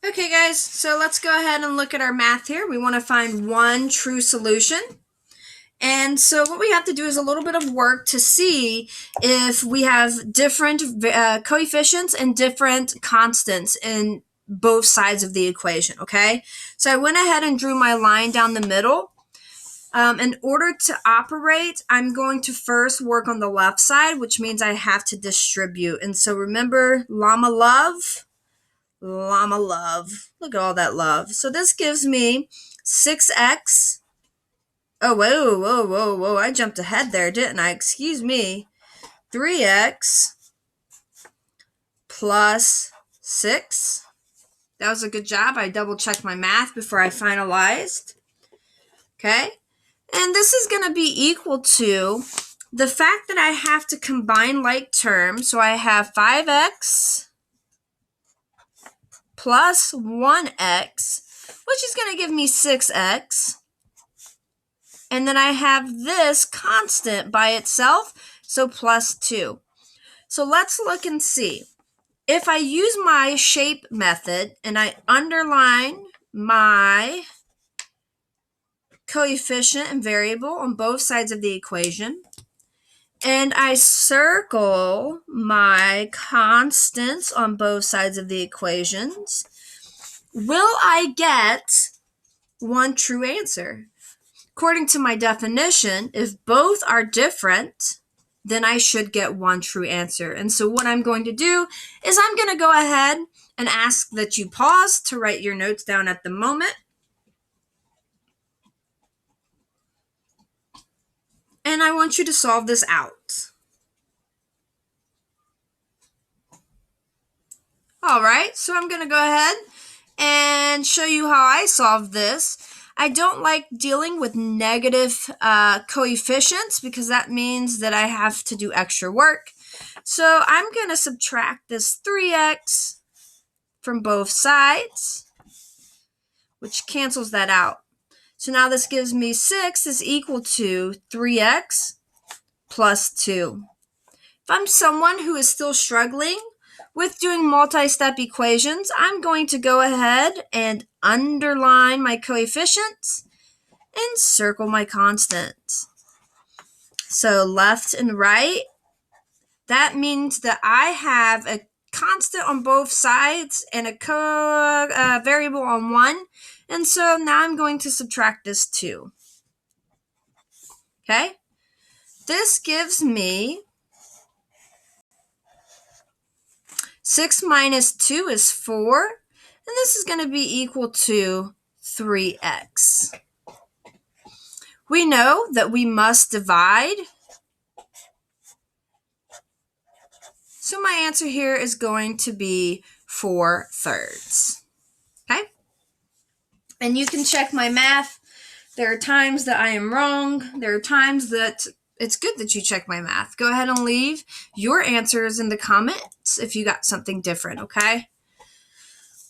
Okay, guys, so let's go ahead and look at our math here. We want to find one true solution. And so what we have to do is a little bit of work to see if we have different coefficients and different constants in both sides of the equation, okay? So I went ahead and drew my line down the middle. In order to operate, I'm going to first work on the left side, which means I have to distribute. And so remember, llama love. Look at all that love. So this gives me 6x. Oh, whoa. I jumped ahead there, didn't I? Excuse me. 3x plus 6. That was a good job. I double-checked my math before I finalized. Okay? And this is going to be equal to the fact that I have to combine like terms. So I have 5x plus 1x, which is going to give me 6x. And then I have this constant by itself, so plus 2. So let's look and see. If I use my shape method and I underline my coefficient and variable on both sides of the equation, and I circle my constants on both sides of the equations, will I get one true answer? According to my definition, if both are different, then I should get one true answer. And so what I'm going to do is I'm going to go ahead and ask that you pause to write your notes down at the moment. And I want you to solve this out. All right, so I'm going to go ahead and show you how I solved this. I don't like dealing with negative coefficients because that means that I have to do extra work. So I'm going to subtract this 3x from both sides, which cancels that out. So now this gives me 6 is equal to 3x plus 2. If I'm someone who is still struggling with doing multi-step equations, I'm going to go ahead and underline my coefficients and circle my constants. So left and right, that means that I have a constant on both sides and a variable on one. And so now I'm going to subtract this 2. Okay? This gives me 6 minus 2 is 4, and this is going to be equal to 3x. We know that we must divide, so my answer here is going to be 4/3. Okay? And you can check my math. There are times that I am wrong. There are times that it's good that you check my math. Go ahead and leave your answers in the comments if you got something different, okay?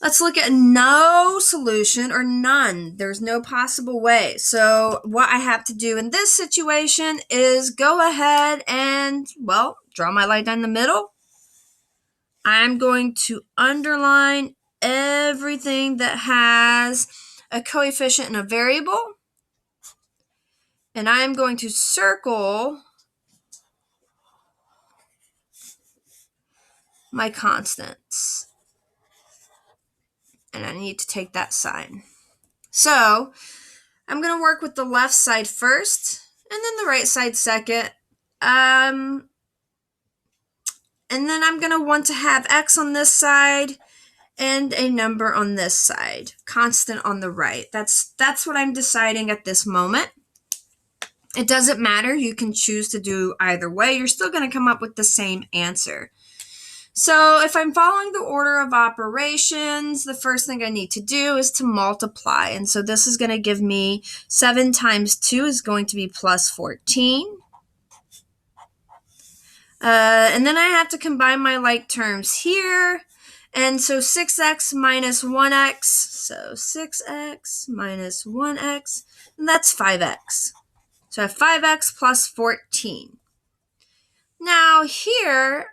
Let's look at no solution or none. There's no possible way. So what I have to do in this situation is go ahead and, well, draw my line down the middle. I'm going to underline everything that has a coefficient and a variable. And I'm going to circle my constants. And I need to take that sign. So I'm going to work with the left side first and then the right side second. And then I'm going to want to have x on this side and a number on this side, constant on the right. That's what I'm deciding at this moment. It doesn't matter. You can choose to do either way. You're still going to come up with the same answer. So if I'm following the order of operations, the first thing I need to do is to multiply. And so this is going to give me 7 times 2 is going to be plus 14. And then I have to combine my like terms here. And so 6x minus 1x. So 6x minus 1x. And that's 5x. So I have 5x plus 14. Now here,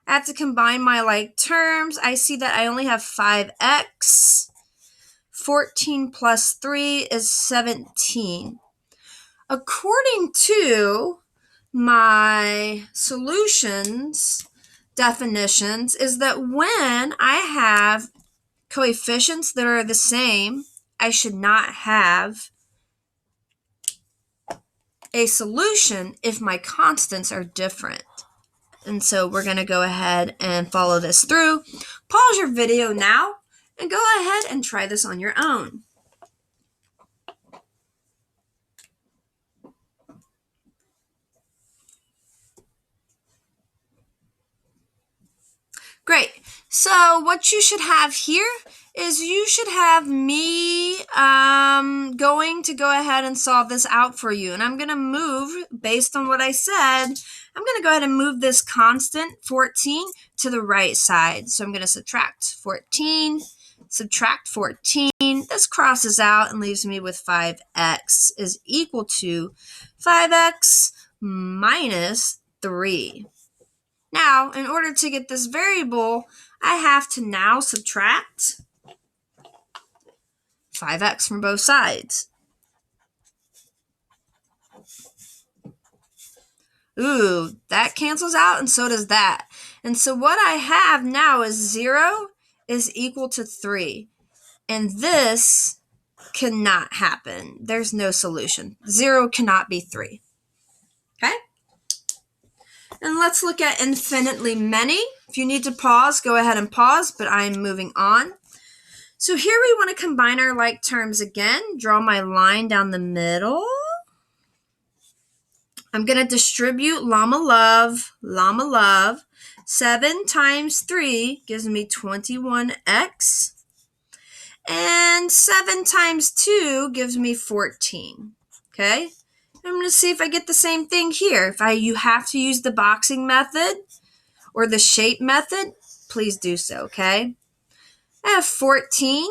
I have to combine my like terms. I see that I only have 5x. 14 plus 3 is 17. According to my solutions definitions is that when I have coefficients that are the same, I should not have a solution if my constants are different. And so we're going to go ahead and follow this through. Pause your video now and go ahead and try this on your own. Great. So what you should have here is you should have me going to go ahead and solve this out for you. And I'm going to move, based on what I said, I'm going to go ahead and move this constant 14 to the right side. So I'm going to subtract 14, subtract 14. This crosses out and leaves me with 5x is equal to 5x minus 3. Now, in order to get this variable, I have to now subtract 5x from both sides. Ooh, that cancels out, and so does that. And so what I have now is 0 is equal to 3. And this cannot happen. There's no solution. 0 cannot be 3. Okay? And let's look at infinitely many. If you need to pause, go ahead and pause, but I'm moving on. So here we want to combine our like terms again. Draw my line down the middle. I'm going to distribute llama love. 7 times 3 gives me 21x. And 7 times 2 gives me 14. Okay? I'm going to see if I get the same thing here. If you have to use the boxing method or the shape method, please do so, okay? I have 14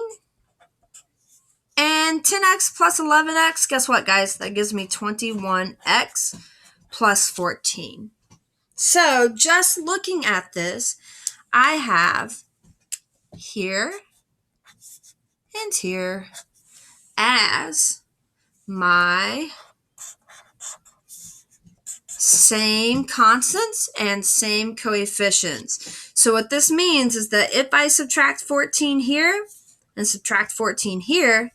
and 10x plus 11x. Guess what, guys? That gives me 21x plus 14. So just looking at this, I have here and here as my same constants and same coefficients. So what this means is that if I subtract 14 here and subtract 14 here,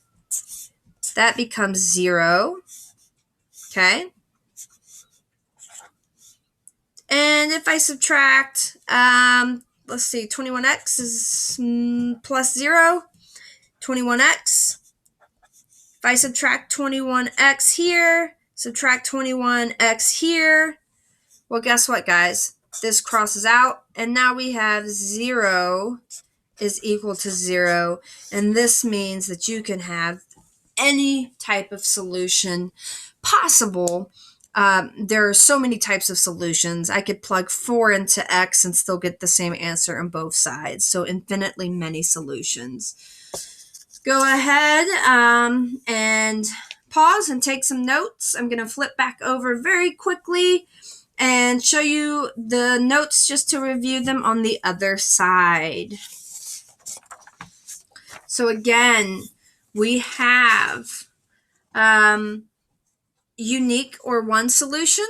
that becomes 0. Okay? And if I subtract, let's see, 21x is plus 0, 21x. If I subtract 21x here, subtract 21x here, well, guess what, guys? This crosses out, and now we have 0 is equal to 0, and this means that you can have any type of solution possible. There are so many types of solutions. I could plug 4 into x and still get the same answer on both sides, so infinitely many solutions. Go ahead and pause and take some notes. I'm going to flip back over very quickly and show you the notes just to review them on the other side. So again, we have unique or one solution.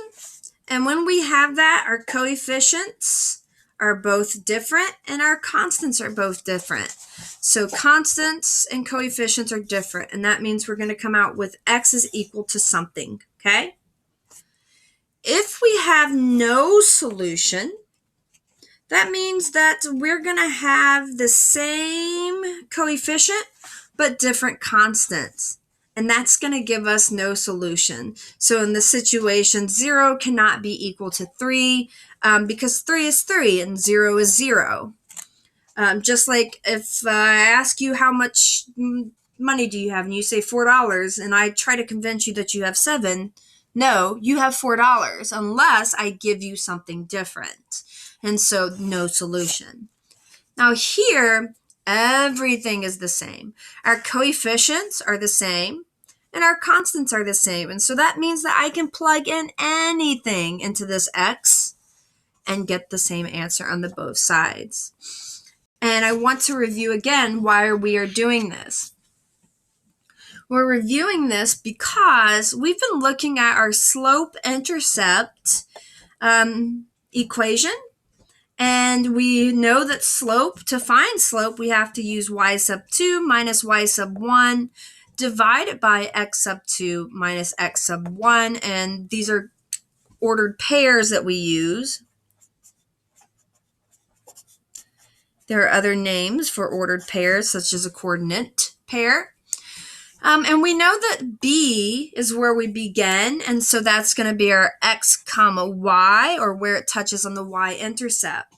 And when we have that, our coefficients are both different and our constants are both different. So constants and coefficients are different, and that means we're going to come out with x is equal to something, okay? If we have no solution, that means that we're going to have the same coefficient but different constants. And that's going to give us no solution. So in this situation, 0 cannot be equal to 3 because 3 is 3 and 0 is 0. Just like if I ask you how much money do you have and you say $4 and I try to convince you that you have 7, no, you have $4 unless I give you something different. And so no solution. Now here, everything is the same. Our coefficients are the same and our constants are the same. And so that means that I can plug in anything into this x and get the same answer on the both sides. And I want to review again why we are doing this. We're reviewing this because we've been looking at our slope-intercept equation, and we know that to find slope, we have to use y sub 2 minus y sub 1 divided by x sub 2 minus x sub 1, and these are ordered pairs that we use. There are other names for ordered pairs, such as a coordinate pair. And we know that B is where we begin, and so that's going to be our x comma y, or where it touches on the y-intercept.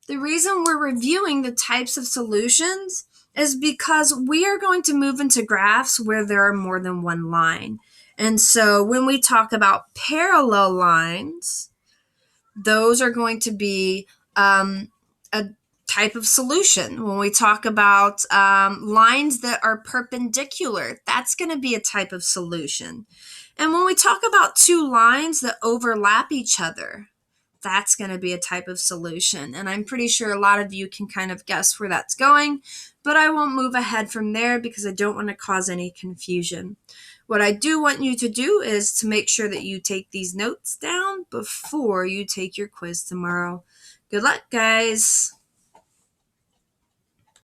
The reason we're reviewing the types of solutions is because we are going to move into graphs where there are more than one line. And so when we talk about parallel lines, those are going to be a type of solution. When we talk about lines that are perpendicular, that's going to be a type of solution. And when we talk about two lines that overlap each other, that's going to be a type of solution. And I'm pretty sure a lot of you can kind of guess where that's going, but I won't move ahead from there because I don't want to cause any confusion. What I do want you to do is to make sure that you take these notes down before you take your quiz tomorrow. Good luck, guys.